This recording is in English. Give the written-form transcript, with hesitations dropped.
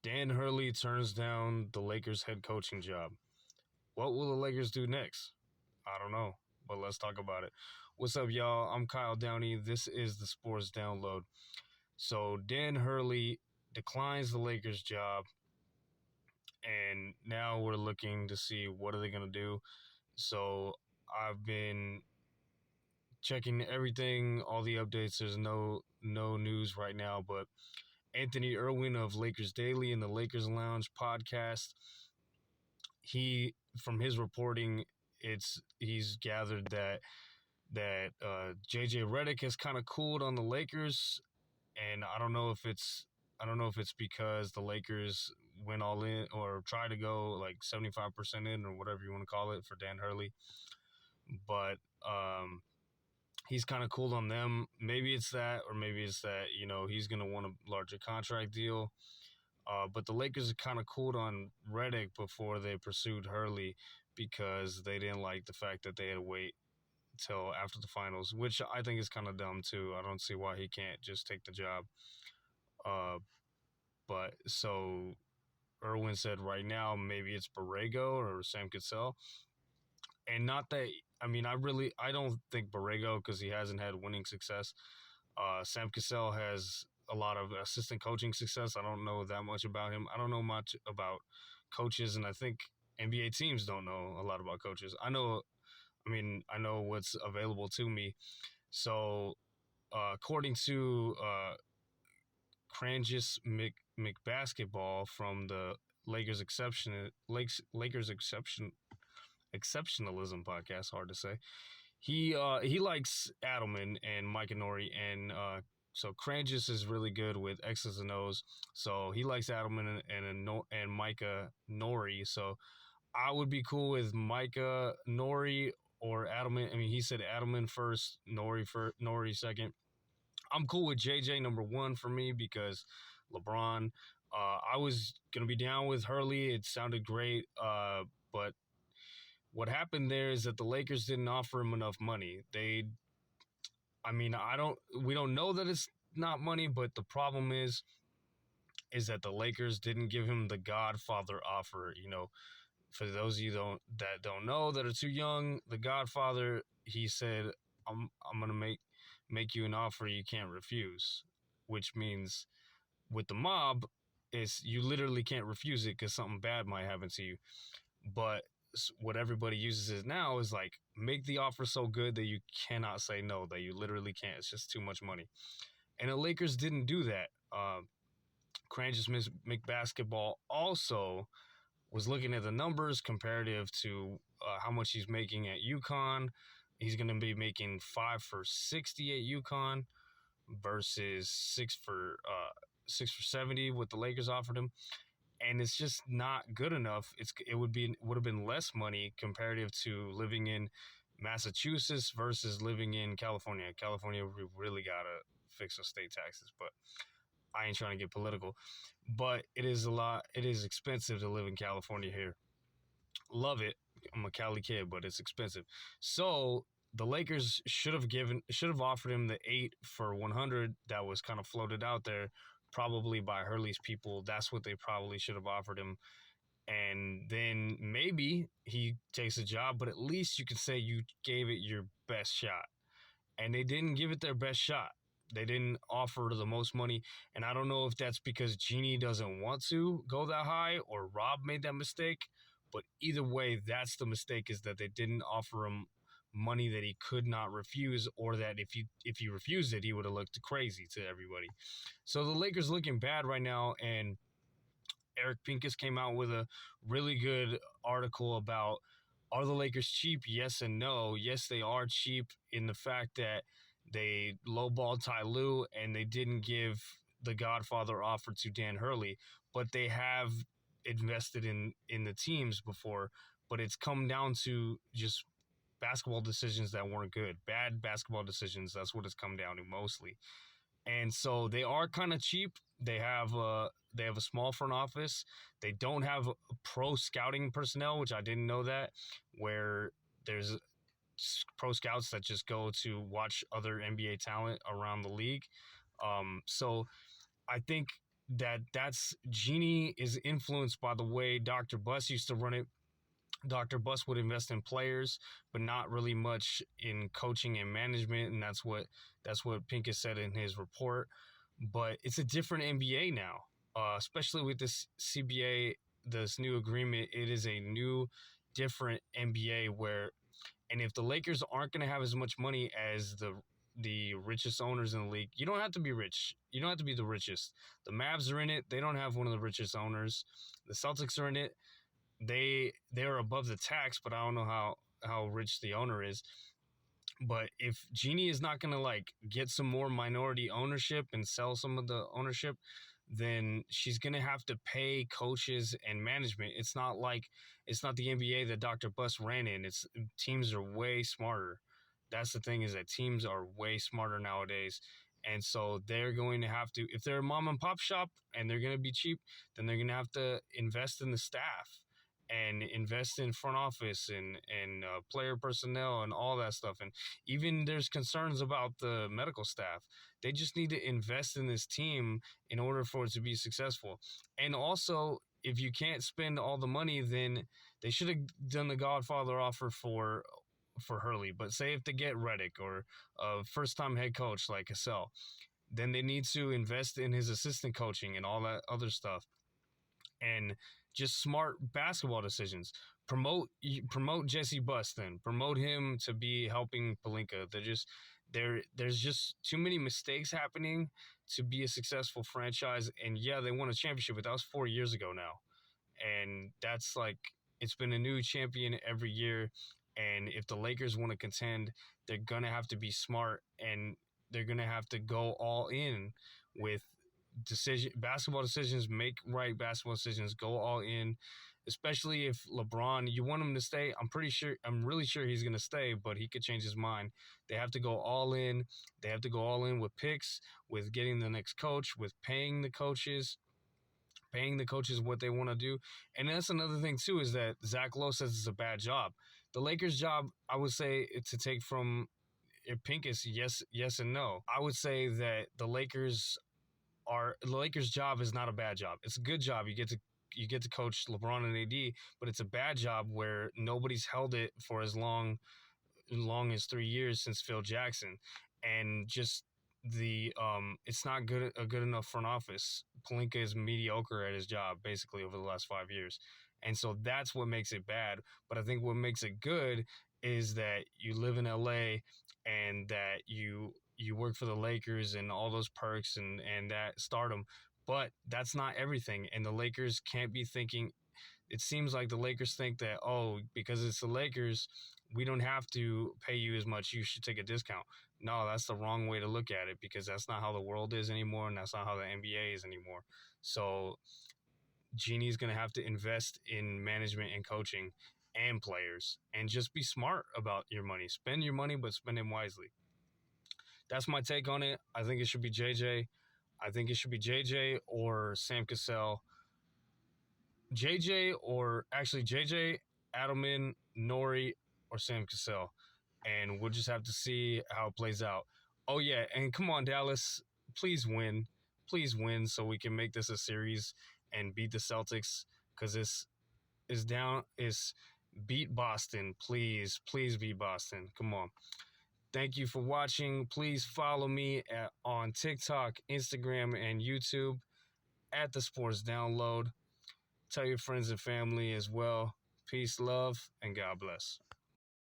Dan Hurley turns down the Lakers head coaching job. What will the Lakers do next? I don't know, but let's talk about it. What's up, y'all? I'm Kyle Downey. This is the Sports Download. So Dan Hurley declines the Lakers job, and now we're looking to see what are they going to do. So I've been checking everything, all the updates. There's no news right now, but Anthony Irwin of Lakers Daily and the Lakers Lounge podcast, from his reporting, he's gathered that JJ Redick has kind of cooled on the Lakers, and I don't know if it's because the Lakers went all in or tried to go like 75% in or whatever you want to call it for Dan Hurley, but he's kind of cooled on them. Maybe it's that, or maybe it's that he's going to want a larger contract deal. But the Lakers are kind of cooled on Redick before they pursued Hurley because they didn't like the fact that they had to wait till after the finals, which I think is kind of dumb too. I don't see why he can't just take the job. But so Irwin said right now maybe it's Borrego or Sam Cassell. And not that, I don't think Borrego, because he hasn't had winning success. Sam Cassell has a lot of assistant coaching success. I don't know that much about him. I don't know much about coaches, and I think NBA teams don't know a lot about coaches. I know what's available to me. So according to Cranjis McBasketball from the Lakers Exceptionalism podcast, hard to say. He likes Adelman and Micah Nori, and so Cranjis is really good with X's and O's. So he likes Adelman and Micah Nori. So I would be cool with Micah Nori or Adelman. He said Adelman first, Nori second. I'm cool with JJ number one for me because LeBron. I was gonna be down with Hurley. It sounded great, but what happened there is that the Lakers didn't offer him enough money. We don't know that it's not money, but the problem is that the Lakers didn't give him the Godfather offer. For those of you that don't know, that are too young, the Godfather, he said, I'm gonna make you an offer you can't refuse, which means with the mob, you literally can't refuse it because something bad might happen to you. But what everybody uses it now is like, make the offer so good that you cannot say no, that you literally can't. It's just too much money. And the Lakers didn't do that. Cranjis McBasketball also was looking at the numbers comparative to how much he's making at UConn. He's going to be making 5 for 60 at UConn versus 6 for 70 what the Lakers offered him. And it's just not good enough. It would have been less money comparative to living in Massachusetts versus living in California. California, we really gotta fix our state taxes, but I ain't trying to get political. But it is expensive to live in California here. Love it. I'm a Cali kid, but it's expensive. So the Lakers should have offered him the 8 for 100 that was kind of floated out there, probably by Hurley's people. That's what they probably should have offered him. And then maybe he takes a job, but at least you can say you gave it your best shot. And they didn't give it their best shot. They didn't offer the most money. And I don't know if that's because Jeannie doesn't want to go that high or Rob made that mistake. But either way, that's the mistake, is that they didn't offer him money that he could not refuse, or that if he refused it, he would have looked crazy to everybody. So the Lakers looking bad right now, and Eric Pincus came out with a really good article about, are the Lakers cheap? Yes and no. Yes, they are cheap in the fact that they lowballed Ty Lue and they didn't give the Godfather offer to Dan Hurley, but they have invested in the teams before. But it's come down to just basketball decisions that weren't good. Bad basketball decisions, that's what it's come down to mostly. And so they are kind of cheap. They have a small front office. They don't have pro scouting personnel, which I didn't know that, where there's pro scouts that just go to watch other NBA talent around the league. So I think that's Genie is influenced by the way Dr. Buss used to run it. Dr. Buss would invest in players, but not really much in coaching and management, and that's what Pincus said in his report. But it's a different NBA now, especially with this CBA, this new agreement. It is a new, different NBA where, and if the Lakers aren't going to have as much money as the richest owners in the league, you don't have to be rich. You don't have to be the richest. The Mavs are in it. They don't have one of the richest owners. The Celtics are in it. They're above the tax, but I don't know how rich the owner is. But if Jeannie is not gonna like get some more minority ownership and sell some of the ownership, then she's gonna have to pay coaches and management. It's not the NBA that Dr. Buss ran in. It's teams are way smarter. That's the thing, is that teams are way smarter nowadays. And so they're going to have to, if they're a mom and pop shop and they're going to be cheap, then they're going to have to invest in the staff and invest in front office and player personnel and all that stuff. And even there's concerns about the medical staff. They just need to invest in this team in order for it to be successful. And also, if you can't spend all the money, then they should have done the Godfather offer for Hurley. But say if they get Reddick or a first-time head coach like Cassell, then they need to invest in his assistant coaching and all that other stuff. And just smart basketball decisions. Promote Jesse Buss, then promote him to be helping Pelinka. There's just too many mistakes happening to be a successful franchise. And yeah, they won a championship, but that was 4 years ago now. And that's like, it's been a new champion every year. And if the Lakers want to contend, they're gonna have to be smart, and they're gonna have to go all in with basketball decisions. Make right basketball decisions. Go all in, especially if LeBron, you want him to stay. I'm really sure he's gonna stay, but he could change his mind. They have to go all in. They have to go all in with picks, with getting the next coach, with paying the coaches what they want to do. And that's another thing too, is that Zach Lowe says it's a bad job. The Lakers' job, I would say, to take from Pincus, yes and no. I would say that the Lakers' job is not a bad job. It's a good job. You get to coach LeBron and AD, but it's a bad job where nobody's held it for as long as 3 years since Phil Jackson. And just it's not a good enough front office. Pelinka is mediocre at his job basically over the last 5 years. And so that's what makes it bad. But I think what makes it good is that you live in LA and that you work for the Lakers and all those perks and that stardom. But that's not everything. And the Lakers can't be thinking, it seems like the Lakers think that, oh, because it's the Lakers, we don't have to pay you as much, you should take a discount. No, that's the wrong way to look at it, because that's not how the world is anymore, and that's not how the NBA is anymore. So Genie's going to have to invest in management and coaching and players, and just be smart about your money. Spend your money, but spend it wisely. That's my take on it. I think it should be JJ. I think it should be JJ or Sam Cassell. JJ, Adelman, Nori, or Sam Cassell. And we'll just have to see how it plays out. Oh, yeah, and come on, Dallas. Please win. Please win so we can make this a series and beat the Celtics, because beat Boston. Please beat Boston. Come on. Thank you for watching. Please follow me on TikTok, Instagram, and YouTube at The Sports Download. Tell your friends and family as well. Peace, love, and God bless.